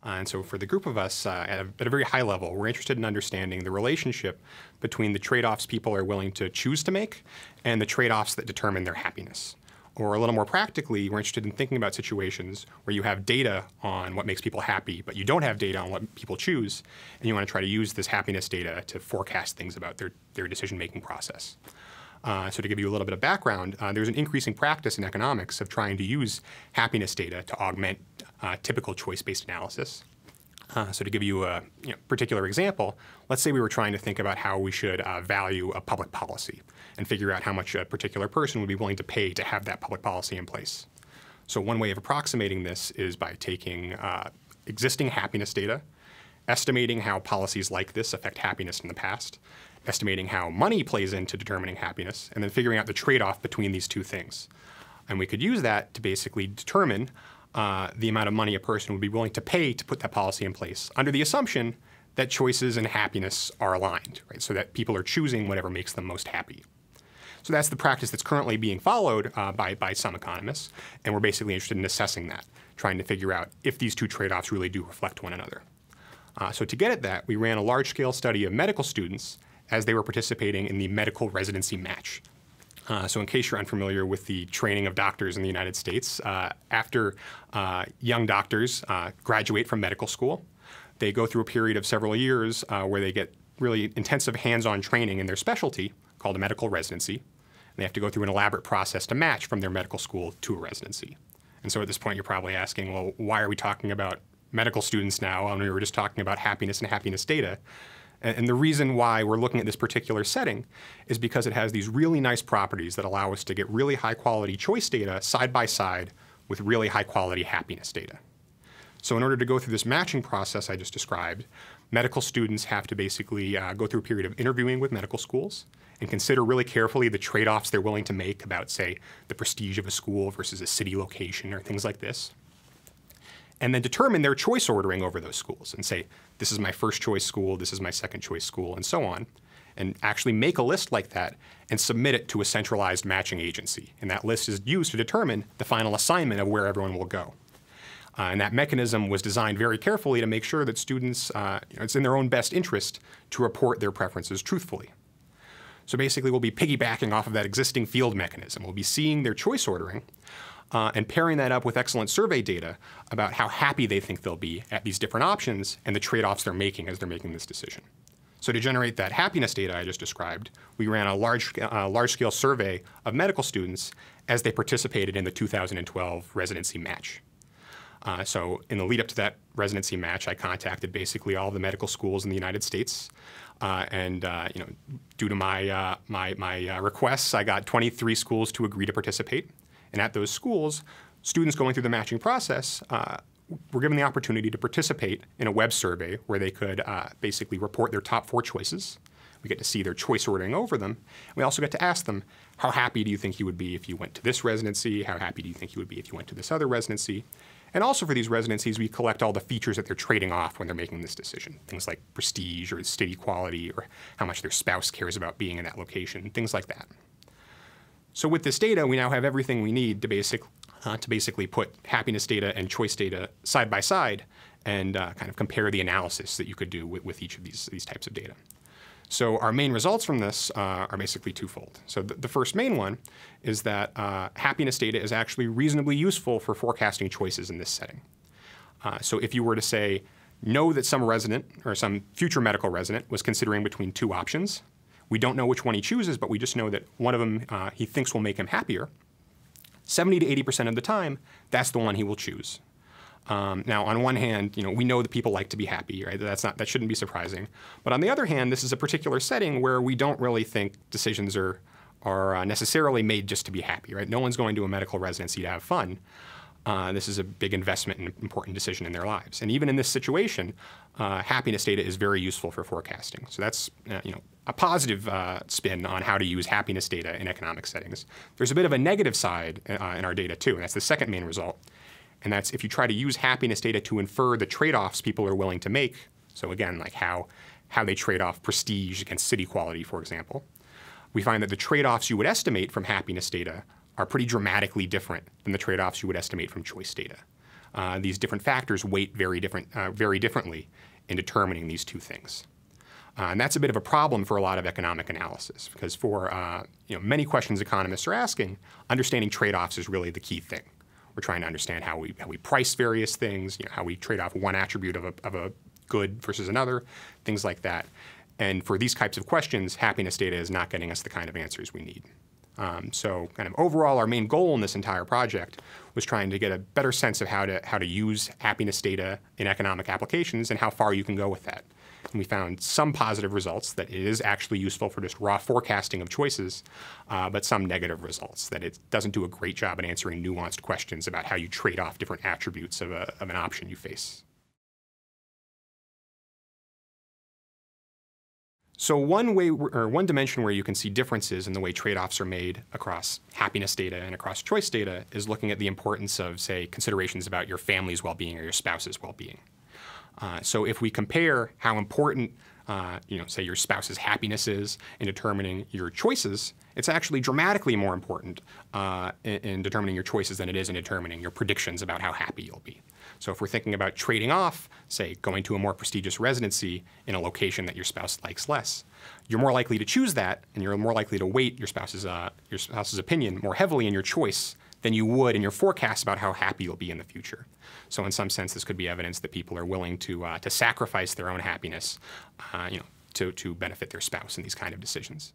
And so for the group of us, at a very high level, we're interested in understanding the relationship between the trade-offs people are willing to choose to make and the trade-offs that determine their happiness. Or a little more practically, we're interested in thinking about situations where you have data on what makes people happy, but you don't have data on what people choose, and you want to try to use this happiness data to forecast things about their decision-making process. So to give you a little bit of background, there's an increasing practice in economics of trying to use happiness data to augment typical choice-based analysis. So to give you a particular example, let's say we were trying to think about how we should value a public policy and figure out how much a particular person would be willing to pay to have that public policy in place. So one way of approximating this is by taking existing happiness data, estimating how policies like this affect happiness in the past, estimating how money plays into determining happiness, and then figuring out the trade-off between these two things. And we could use that to basically determine the amount of money a person would be willing to pay to put that policy in place, under the assumption that choices and happiness are aligned, right? So that people are choosing whatever makes them most happy. So that's the practice that's currently being followed by some economists, and we're basically interested in assessing that, trying to figure out if these two trade-offs really do reflect one another. So to get at that, we ran a large-scale study of medical students as they were participating in the medical residency match. So in case you're unfamiliar with the training of doctors in the United States, after young doctors graduate from medical school, they go through a period of several years where they get really intensive hands-on training in their specialty called a medical residency. And they have to go through an elaborate process to match from their medical school to a residency. And so at this point, you're probably asking, well, why are we talking about medical students now when we were just talking about happiness and happiness data? And the reason why we're looking at this particular setting is because it has these really nice properties that allow us to get really high-quality choice data side by side with really high-quality happiness data. So in order to go through this matching process I just described, medical students have to basically go through a period of interviewing with medical schools and consider really carefully the trade-offs they're willing to make about, say, the prestige of a school versus a city location or things like this. And then determine their choice ordering over those schools and say, this is my first choice school, this is my second choice school, and so on. And actually make a list like that and submit it to a centralized matching agency. And that list is used to determine the final assignment of where everyone will go. And that mechanism was designed very carefully to make sure that students, it's in their own best interest to report their preferences truthfully. So basically, we'll be piggybacking off of that existing field mechanism. We'll be seeing their choice ordering and pairing that up with excellent survey data about how happy they think they'll be at these different options and the trade-offs they're making as they're making this decision. So to generate that happiness data I just described, we ran a large-scale survey of medical students as they participated in the 2012 residency match. So in the lead up to that residency match, I contacted basically all the medical schools in the United States. Due to my requests, I got 23 schools to agree to participate. And at those schools, students going through the matching process were given the opportunity to participate in a web survey where they could basically report their top 4 choices. We get to see their choice ordering over them. We also get to ask them, how happy do you think you would be if you went to this residency? How happy do you think you would be if you went to this other residency? And also for these residencies, we collect all the features that they're trading off when they're making this decision. Things like prestige or city quality or how much their spouse cares about being in that location, things like that. So with this data, we now have everything we need to basically put happiness data and choice data side by side and kind of compare the analysis that you could do with each of these types of data. So our main results from this are basically twofold. So the first main one is that happiness data is actually reasonably useful for forecasting choices in this setting. So if you were to say, know that some resident or some future medical resident was considering between 2 options, we don't know which one he chooses, but we just know that one of them he thinks will make him happier, 70 to 80% of the time, that's the one he will choose. Now, on one hand, we know that people like to be happy, right? That shouldn't be surprising. But on the other hand, this is a particular setting where we don't really think decisions are necessarily made just to be happy, right? No one's going to a medical residency to have fun. This is a big investment and important decision in their lives. And even in this situation, happiness data is very useful for forecasting. So that's a positive spin on how to use happiness data in economic settings. There's a bit of a negative side in our data too, and that's the second main result. And that's if you try to use happiness data to infer the trade-offs people are willing to make. So again, like how they trade off prestige against city quality, for example. We find that the trade-offs you would estimate from happiness data are pretty dramatically different than the trade-offs you would estimate from choice data. these different factors weight very differently in determining these two things. And that's a bit of a problem for a lot of economic analysis, because for many questions economists are asking, understanding trade-offs is really the key thing. We're trying to understand how we price various things, how we trade off one attribute of a good versus another, things like that. And for these types of questions, happiness data is not getting us the kind of answers we need. So kind of overall, our main goal in this entire project was trying to get a better sense of how to use happiness data in economic applications and how far you can go with that. And we found some positive results, that it is actually useful for just raw forecasting of choices, but some negative results, that it doesn't do a great job at answering nuanced questions about how you trade off different attributes of an option you face. So one dimension where you can see differences in the way trade-offs are made across happiness data and across choice data is looking at the importance of, say, considerations about your family's well-being or your spouse's well-being. So if we compare how important, say your spouse's happiness is in determining your choices, it's actually dramatically more important in determining your choices than it is in determining your predictions about how happy you'll be. So if we're thinking about trading off, say, going to a more prestigious residency in a location that your spouse likes less, you're more likely to choose that, and you're more likely to weight your spouse's opinion more heavily in your choice than you would in your forecast about how happy you'll be in the future. So in some sense, this could be evidence that people are willing to sacrifice their own happiness, to benefit their spouse in these kind of decisions.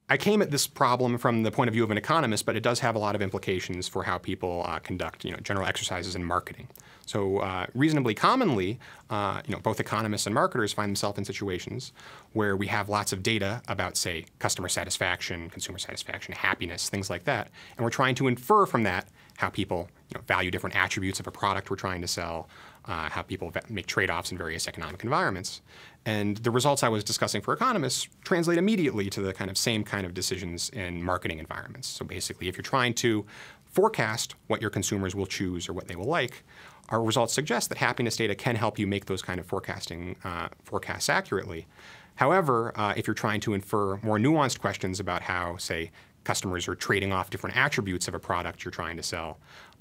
I came at this problem from the point of view of an economist, but it does have a lot of implications for how people conduct general exercises in marketing. So reasonably commonly, both economists and marketers find themselves in situations where we have lots of data about, say, customer satisfaction, consumer satisfaction, happiness, things like that, and we're trying to infer from that how people value different attributes of a product we're trying to sell, how people make trade-offs in various economic environments. And the results I was discussing for economists translate immediately to the same kind of decisions in marketing environments. So basically, if you're trying to forecast what your consumers will choose or what they will like, our results suggest that happiness data can help you make those kind of forecasts accurately. However, if you're trying to infer more nuanced questions about how, say, customers are trading off different attributes of a product you're trying to sell,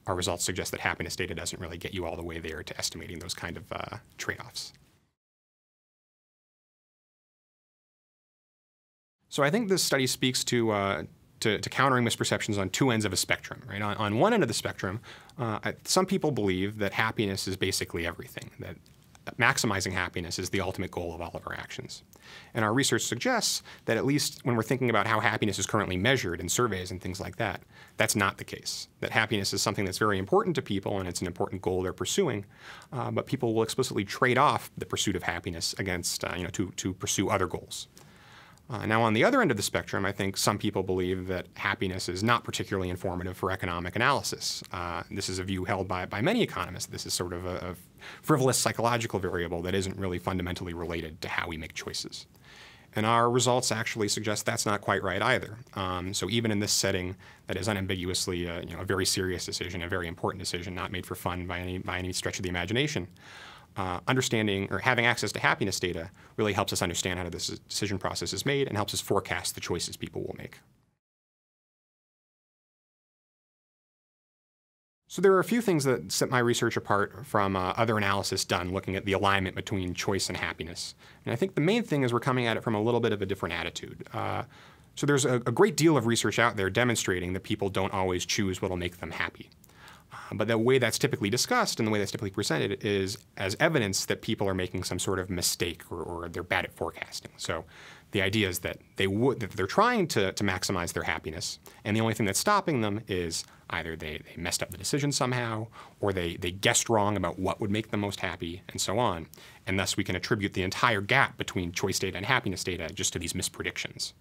our results suggest that happiness data doesn't really get you all the way there to estimating those kind of trade-offs. So I think this study speaks to countering misperceptions on two ends of a spectrum. Right? On one end of the spectrum, some people believe that happiness is basically everything, that maximizing happiness is the ultimate goal of all of our actions. And our research suggests that at least when we're thinking about how happiness is currently measured in surveys and things like that, that's not the case. That happiness is something that's very important to people and it's an important goal they're pursuing, but people will explicitly trade off the pursuit of happiness against, to pursue other goals. Now, on the other end of the spectrum, I think some people believe that happiness is not particularly informative for economic analysis. This is a view held by many economists. This is sort of a frivolous psychological variable that isn't really fundamentally related to how we make choices. And our results actually suggest that's not quite right either. So even in this setting that is unambiguously a very serious decision, a very important decision, not made for fun by any stretch of the imagination, understanding or having access to happiness data really helps us understand how this decision process is made and helps us forecast the choices people will make. So there are a few things that set my research apart from other analysis done looking at the alignment between choice and happiness. And I think the main thing is we're coming at it from a little bit of a different attitude. So there's a great deal of research out there demonstrating that people don't always choose what will make them happy. But the way that's typically discussed and the way that's typically presented is as evidence that people are making some sort of mistake or they're bad at forecasting. So the idea is that they're trying to maximize their happiness, and the only thing that's stopping them is either they messed up the decision somehow, or they guessed wrong about what would make them most happy, and so on. And thus we can attribute the entire gap between choice data and happiness data just to these mispredictions.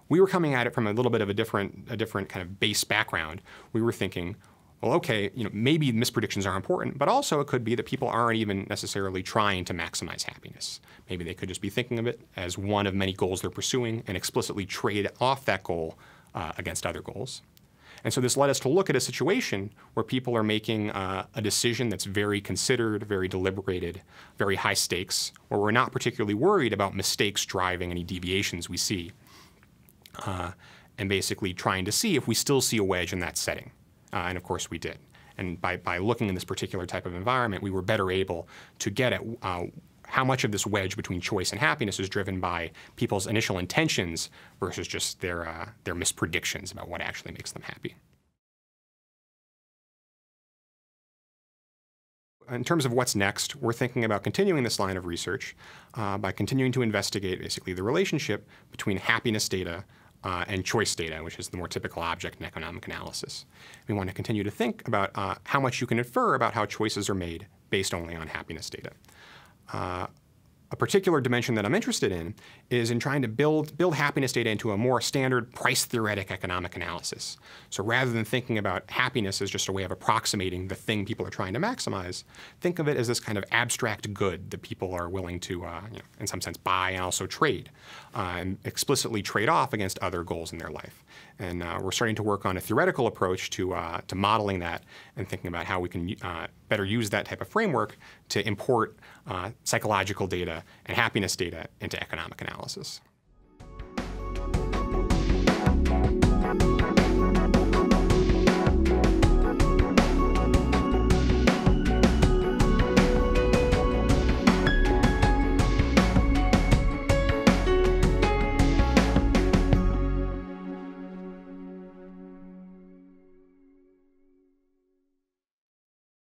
We were coming at it from a little bit of a different kind of base background. We were thinking, well, okay, maybe mispredictions are important, but also it could be that people aren't even necessarily trying to maximize happiness. Maybe they could just be thinking of it as one of many goals they're pursuing and explicitly trade off that goal against other goals. And so this led us to look at a situation where people are making a decision that's very considered, very deliberated, very high stakes, where we're not particularly worried about mistakes driving any deviations we see. and basically trying to see if we still see a wedge in that setting. And of course we did. And by looking in this particular type of environment, we were better able to get at how much of this wedge between choice and happiness is driven by people's initial intentions versus just their mispredictions about what actually makes them happy. In terms of what's next, we're thinking about continuing this line of research by continuing to investigate basically the relationship between happiness data and choice data, which is the more typical object in economic analysis. We want to continue to think about how much you can infer about how choices are made based only on happiness data. A particular dimension that I'm interested in is in trying to build happiness data into a more standard price-theoretic economic analysis. So rather than thinking about happiness as just a way of approximating the thing people are trying to maximize, think of it as this kind of abstract good that people are willing to, in some sense, buy and also trade, and explicitly trade off against other goals in their life. And we're starting to work on a theoretical approach to modeling that and thinking about how we can better use that type of framework to import psychological data and happiness data into economic analysis.